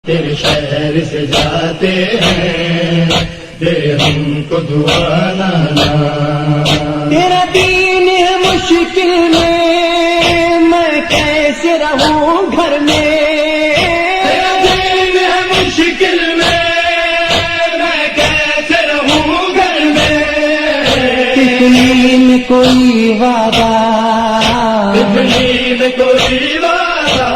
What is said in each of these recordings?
تیرے شہر سے جاتے ہیں، دے ہم کو دعا نانا۔ تیرا دین ہے مشکل میں کیسے رہوں گھر میں، تیرا دین ہے مشکل میں کیسے رہوں گھر میں۔ کتنی میں کوئی وعدہ، کتنی میں کوئی وعدہ،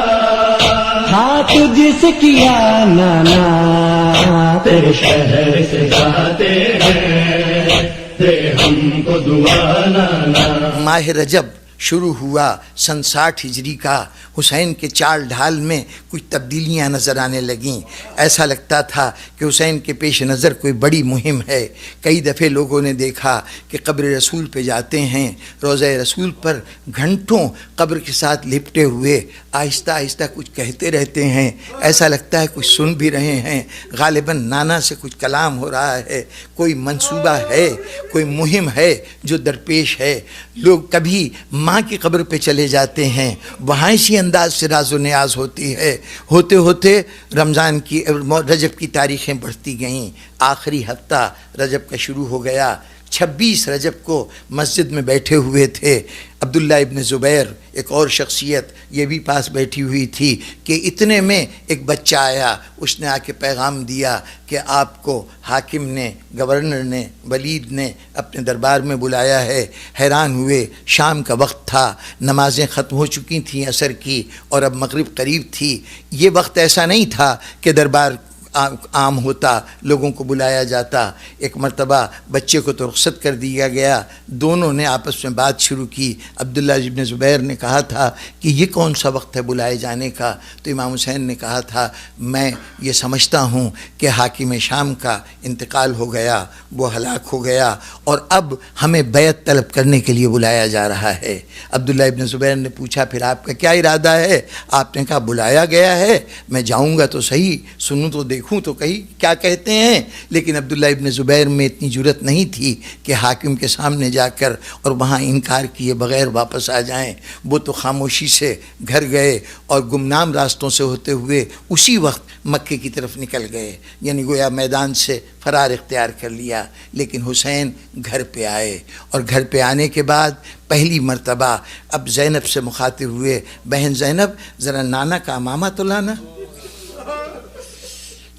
ہاں تجھ سے کیا نانا۔ تیرے شہر سے جاتے ہیں، دے ہم کو دعا نانا۔ ماہ رجب شروع ہوا سن 60 ہجری کا۔ حسین کے چال ڈھال میں کچھ تبدیلیاں نظر آنے لگیں۔ ایسا لگتا تھا کہ حسین کے پیش نظر کوئی بڑی مہم ہے۔ کئی دفعے لوگوں نے دیکھا کہ قبر رسول پہ جاتے ہیں، روضہ رسول پر گھنٹوں قبر کے ساتھ لپٹے ہوئے آہستہ آہستہ کچھ کہتے رہتے ہیں۔ ایسا لگتا ہے کچھ سن بھی رہے ہیں، غالباً نانا سے کچھ کلام ہو رہا ہے، کوئی منصوبہ ہے، کوئی مہم ہے جو درپیش ہے۔ لوگ کبھی ماں کی قبر پہ چلے جاتے ہیں، وہاں اسی انداز سے راز و نیاز ہوتی ہے۔ ہوتے ہوتے رمضان کی رجب کی تاریخیں بڑھتی گئیں۔ آخری ہفتہ رجب کا شروع ہو گیا۔ 26 رجب کو مسجد میں بیٹھے ہوئے تھے عبداللہ ابن زبیر، ایک اور شخصیت یہ بھی پاس بیٹھی ہوئی تھی کہ اتنے میں ایک بچہ آیا۔ اس نے آ کے پیغام دیا کہ آپ کو حاکم نے، گورنر نے، ولید نے اپنے دربار میں بلایا ہے۔ حیران ہوئے، شام کا وقت تھا، نمازیں ختم ہو چکی تھیں عصر کی اور اب مغرب قریب تھی۔ یہ وقت ایسا نہیں تھا کہ دربار عام ہوتا، لوگوں کو بلایا جاتا۔ ایک مرتبہ بچے کو تو رخصت کر دیا گیا، دونوں نے آپس میں بات شروع کی۔ عبداللہ ابن زبیر نے کہا تھا کہ یہ کون سا وقت ہے بلائے جانے کا؟ تو امام حسین نے کہا تھا میں یہ سمجھتا ہوں کہ حاکم شام کا انتقال ہو گیا، وہ ہلاک ہو گیا اور اب ہمیں بیعت طلب کرنے کے لیے بلایا جا رہا ہے۔ عبداللہ ابن زبیر نے پوچھا پھر آپ کا کیا ارادہ ہے؟ آپ نے کہا بلایا گیا ہے، میں جاؤں گا تو صحیح، سنوں تو دیکھوں تو کہیں کیا کہتے ہیں۔ لیکن عبداللہ ابن زبیر میں اتنی جرت نہیں تھی کہ حاکم کے سامنے جا کر اور وہاں انکار کیے بغیر واپس آ جائیں۔ وہ تو خاموشی سے گھر گئے اور گمنام راستوں سے ہوتے ہوئے اسی وقت مکے کی طرف نکل گئے، یعنی گویا میدان سے فرار اختیار کر لیا۔ لیکن حسین گھر پہ آئے اور گھر پہ آنے کے بعد پہلی مرتبہ اب زینب سے مخاطب ہوئے، بہن زینب ذرا نانا کا امامہ تو لانا۔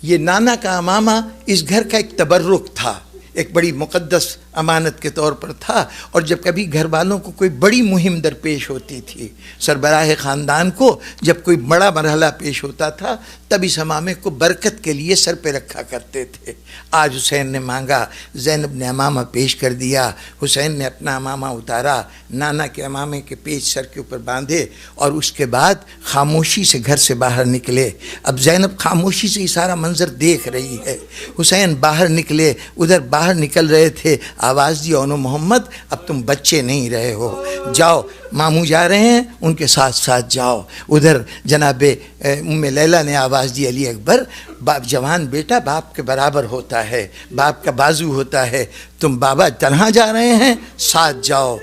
یہ نانا کا امامہ اس گھر کا ایک تبرک تھا، ایک بڑی مقدس امانت کے طور پر تھا۔ اور جب کبھی گھر والوں کو کوئی بڑی مہم درپیش ہوتی تھی، سربراہ خاندان کو جب کوئی بڑا مرحلہ پیش ہوتا تھا، تب اس امامے کو برکت کے لیے سر پہ رکھا کرتے تھے۔ آج حسین نے مانگا، زینب نے امامہ پیش کر دیا۔ حسین نے اپنا امامہ اتارا، نانا کے امامے کے پیچ سر کے اوپر باندھے اور اس کے بعد خاموشی سے گھر سے باہر نکلے۔ اب زینب خاموشی سے یہ سارا منظر دیکھ رہی ہے۔ حسین باہر نکلے، ادھر باہر نکل رہے تھے، آواز دی اونو محمد اب تم بچے نہیں رہے ہو، جاؤ ماموں جا رہے ہیں ان کے ساتھ ساتھ جاؤ۔ ادھر جناب ام لیلہ نے آواز دی علی اکبر، باپ جوان بیٹا باپ کے برابر ہوتا ہے، باپ کا بازو ہوتا ہے، تم بابا تنہا جا رہے ہیں، ساتھ جاؤ۔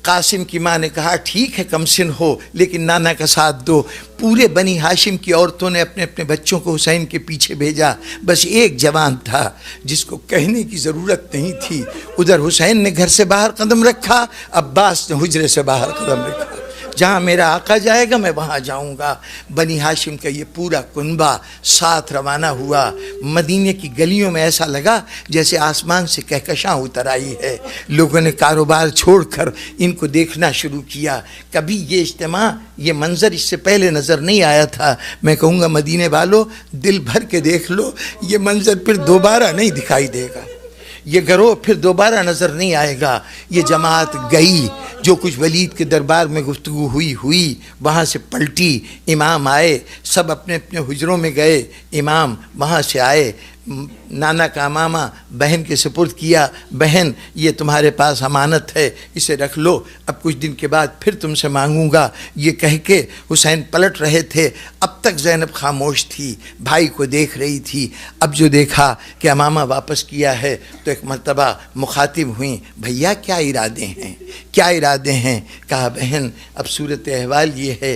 قاسم کی ماں نے کہا ٹھیک ہے کم سن ہو لیکن نانا کا ساتھ دو۔ پورے بنی ہاشم کی عورتوں نے اپنے اپنے بچوں کو حسین کے پیچھے بھیجا، بس ایک جوان تھا جس کو کہنے کی ضرورت نہیں تھی۔ ادھر حسین نے گھر سے باہر قدم رکھا، عباس نے حجرے سے باہر قدم رکھا، جہاں میرا آقا جائے گا میں وہاں جاؤں گا۔ بنی ہاشم کا یہ پورا کنبہ ساتھ روانہ ہوا۔ مدینے کی گلیوں میں ایسا لگا جیسے آسمان سے کہکشاں اتر آئی ہے۔ لوگوں نے کاروبار چھوڑ کر ان کو دیکھنا شروع کیا۔ کبھی یہ اجتماع، یہ منظر اس سے پہلے نظر نہیں آیا تھا۔ میں کہوں گا مدینے والوں دل بھر کے دیکھ لو، یہ منظر پھر دوبارہ نہیں دکھائی دے گا، یہ گروہ پھر دوبارہ نظر نہیں آئے گا۔ یہ جماعت گئی، جو کچھ ولید کے دربار میں گفتگو ہوئی وہاں سے پلٹی، امام آئے، سب اپنے اپنے حجروں میں گئے، امام وہاں سے آئے، نانا کا امامہ بہن کے سپرد کیا، بہن یہ تمہارے پاس امانت ہے اسے رکھ لو، اب کچھ دن کے بعد پھر تم سے مانگوں گا۔ یہ کہہ کے حسین پلٹ رہے تھے، اب تک زینب خاموش تھی، بھائی کو دیکھ رہی تھی۔ اب جو دیکھا کہ امامہ واپس کیا ہے تو ایک مرتبہ مخاطب ہوئیں، بھیا کیا ارادے ہیں، کیا ارادے ہیں؟ کہا بہن اب صورت احوال یہ ہے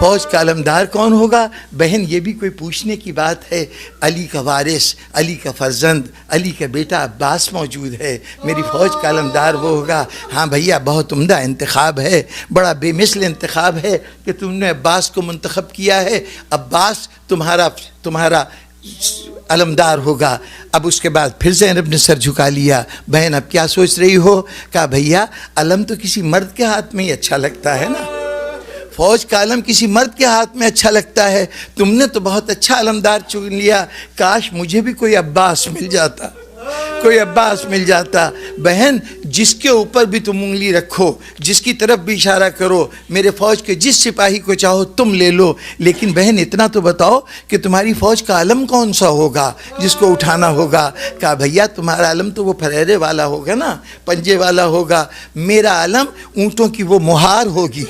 فوج کا علمدار کون ہوگا؟ بہن یہ بھی کوئی پوچھنے کی بات ہے؟ علی کا وارث، علی کا فرزند، علی کا بیٹا عباس موجود ہے، میری فوج کا علمدار وہ ہوگا۔ ہاں بھیا بہت عمدہ انتخاب ہے، بڑا بے مثل انتخاب ہے کہ تم نے عباس کو منتخب کیا ہے، عباس تمہارا علمدار ہوگا۔ اب اس کے بعد پھر زینب نے سر جھکا لیا، بہن اب کیا سوچ رہی ہو؟ کہا بھیا علم تو کسی مرد کے ہاتھ میں ہی اچھا لگتا ہے نا، فوج کا علم کسی مرد کے ہاتھ میں اچھا لگتا ہے، تم نے تو بہت اچھا علمدار چن لیا، کاش مجھے بھی کوئی عباس مل جاتا، کوئی عباس مل جاتا۔ بہن جس کے اوپر بھی تم انگلی رکھو، جس کی طرف بھی اشارہ کرو، میرے فوج کے جس سپاہی کو چاہو تم لے لو، لیکن بہن اتنا تو بتاؤ کہ تمہاری فوج کا علم کون سا ہوگا جس کو اٹھانا ہوگا؟ کہا بھیا تمہارا علم تو وہ پھریرے والا ہوگا نا، پنجے والا ہوگا، میرا علم اونٹوں کی وہ مہار ہوگی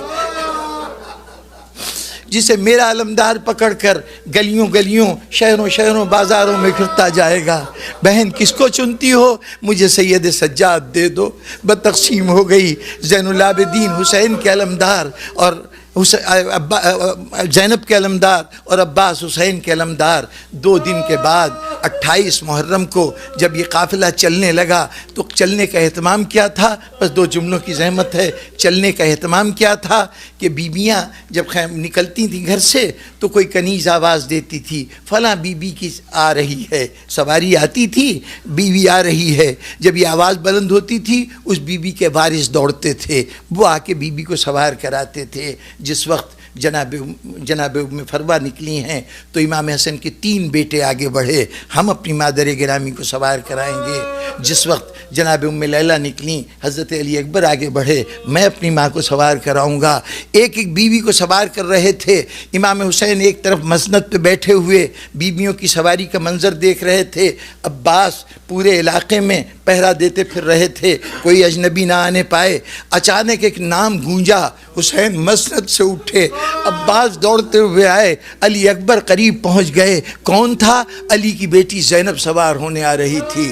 جسے میرا علمدار پکڑ کر گلیوں گلیوں شہروں بازاروں میں پھرتا جائے گا۔ بہن کس کو چنتی ہو؟ مجھے سید سجاد دے دو۔ بتقسیم ہو گئی، زین العابدین حسین کے علمدار اور زینب کے علمدار اور عباس حسین کے علمدار۔ 2 دن کے بعد 28 محرم کو جب یہ قافلہ چلنے لگا تو چلنے کا اہتمام کیا تھا؟ بس 2 جملوں کی زحمت ہے۔ چلنے کا اہتمام کیا تھا کہ بیویاں جب نکلتی تھیں گھر سے تو کوئی کنیز آواز دیتی تھی، فلاں بی بی کی آ رہی ہے، سواری آتی تھی بیوی آ رہی ہے، جب یہ آواز بلند ہوتی تھی اس بی بی کے وارث دوڑتے تھے، وہ آ کے بی بی کو سوار کراتے تھے۔ جس وقت جناب ام فروہ نکلی ہیں تو امام حسن کے 3 بیٹے آگے بڑھے، ہم اپنی مادر گرامی کو سوار کرائیں گے۔ جس وقت جناب ام لیلہ نکلیں، حضرت علی اکبر آگے بڑھے، میں اپنی ماں کو سوار کراؤں گا۔ ایک ایک بیوی کو سوار کر رہے تھے۔ امام حسین ایک طرف مسند پہ بیٹھے ہوئے بیویوں کی سواری کا منظر دیکھ رہے تھے، عباس پورے علاقے میں پہرا دیتے پھر رہے تھے کوئی اجنبی نہ آنے پائے۔ اچانک ایک نام گونجا، حسین مسند سے اٹھے، عباس دوڑتے ہوئے آئے، علی اکبر قریب پہنچ گئے۔ کون تھا؟ علی کی بیٹی زینب سوار ہونے آ رہی تھی۔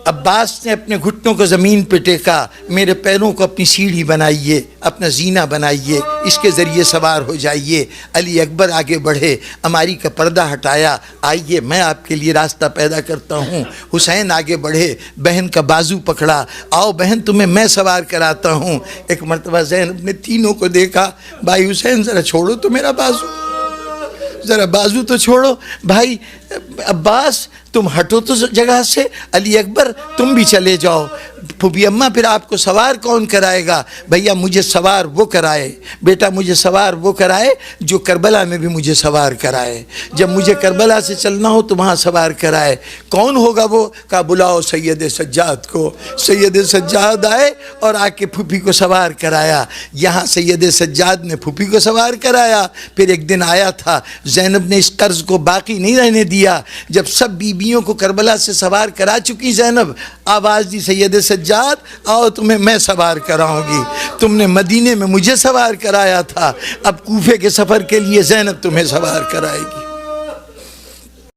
عباس نے اپنے گھٹنوں کو زمین پہ ٹیکا، میرے پیروں کو اپنی سیڑھی بنائیے، اپنا زینہ بنائیے، اس کے ذریعے سوار ہو جائیے۔ علی اکبر آگے بڑھے، اماری کا پردہ ہٹایا، آئیے میں آپ کے لیے راستہ پیدا کرتا ہوں۔ حسین آگے بڑھے، بہن کا بازو پکڑا، آؤ بہن تمہیں میں سوار کراتا ہوں۔ ایک مرتبہ زینب نے تینوں کو دیکھا، بھائی حسین ذرا چھوڑو تو میرا بازو، ذرا بازو تو چھوڑو، بھائی عباس تم ہٹو تو جگہ سے، علی اکبر تم بھی چلے جاؤ، پھوپھی اماں پھر آپ کو سوار کون کرائے گا؟ بھیا مجھے سوار وہ کرائے، بیٹا مجھے سوار وہ کرائے جو کربلا میں بھی مجھے سوار کرائے، جب مجھے کربلا سے چلنا ہو تو وہاں سوار کرائے۔ کون ہوگا وہ؟ کہا بلاؤ سید سجاد کو۔ سید سجاد آئے اور آ کے پھوپھی کو سوار کرایا۔ یہاں سید سجاد نے پھوپھی کو سوار کرایا۔ پھر ایک دن آیا تھا، زینب نے اس قرض کو باقی نہیں رہنے دیا، جب سب بیویوں کو کربلا سے سوار کرا چکی زینب، آواز دی سید سجاد آؤ تمہیں میں سوار کراؤں گی، تم نے مدینے میں مجھے سوار کرایا تھا، اب کوفے کے سفر کے لیے زینب تمہیں سوار کرائے گی۔